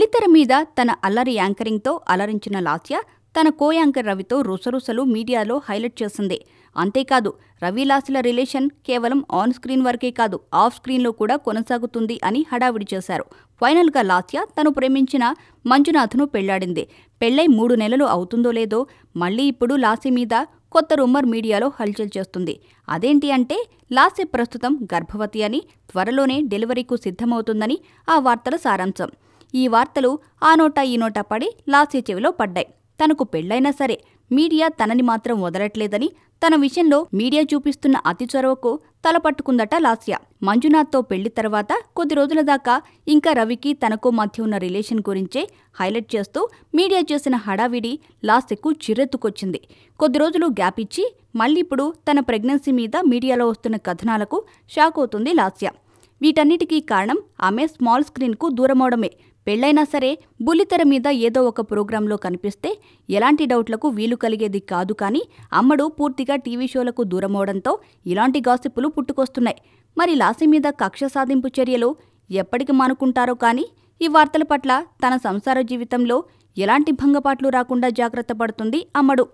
బుల్లితెర మీద తన అల్లరి యాంకరింగ్తో అలరించిన లాస్య తన కో యాంకర్ రవితో రుసరుసలు మీడియాలో హైలైట్ చేసింది. అంతేకాదు రవి-లాస్యల రిలేషన్ కేవలం ఆన్ స్క్రీన్ వరకే కాదు, ఆఫ్ స్క్రీన్లో కూడా కొనసాగుతుంది అని హడావిడి చేశారు. ఫైనల్గా లాస్య తను ప్రేమించిన మంజునాథ్ను పెళ్లాడింది. పెళ్లై 3 నెలలు అవుతుందో లేదో మళ్లీ ఇప్పుడు లాస్య మీద కొత్త రూమర్ మీడియాలో హల్చల్ చేస్తుంది. అదేంటి అంటే లాస్య ప్రస్తుతం గర్భవతి అని, త్వరలోనే డెలివరీకు సిద్ధమవుతుందని ఆ వార్తల సారాంశం. ఈ వార్తలు ఆ నోటా ఈ నోటా పడి లాస్య చెవిలో పడ్డాయి. తనకు పెళ్లైనా సరే మీడియా తనని మాత్రం వదలట్లేదని, తన విషయంలో మీడియా చూపిస్తున్న అతి చొరవకు తలపట్టుకుందట లాస్య. మంజునాథ్తో పెళ్లి తర్వాత కొద్ది రోజుల దాకా ఇంకా రవికి తనకు మధ్య ఉన్న రిలేషన్ గురించే హైలైట్ చేస్తూ మీడియా చేసిన హడావిడి లాస్యకు చిరెత్తుకొచ్చింది. కొద్ది రోజులు గ్యాప్ ఇచ్చి మళ్ళీప్పుడు తన ప్రెగ్నెన్సీ మీద మీడియాలో వస్తున్న కథనాలకు షాక్ అవుతుంది లాస్య. వీటన్నిటికీ కారణం ఆమె స్మాల్ స్క్రీన్కు దూరమవడమే. పెళ్లైనా సరే బుల్లితెర మీద ఏదో ఒక ప్రోగ్రాంలో కనిపిస్తే ఎలాంటి డౌట్లకు వీలు కలిగేది కాదు. కానీ అమ్మడు పూర్తిగా టీవీ షోలకు దూరమవడంతో ఇలాంటి గాసిప్పులు పుట్టుకొస్తున్నాయి. మరి లాస్య మీద కక్ష సాధింపు చర్యలు ఎప్పటికి మానుకుంటారో కానీ ఈ వార్తల పట్ల తన సంసార జీవితంలో ఎలాంటి భంగపాట్లు రాకుండా జాగ్రత్త పడుతుంది అమ్మడు.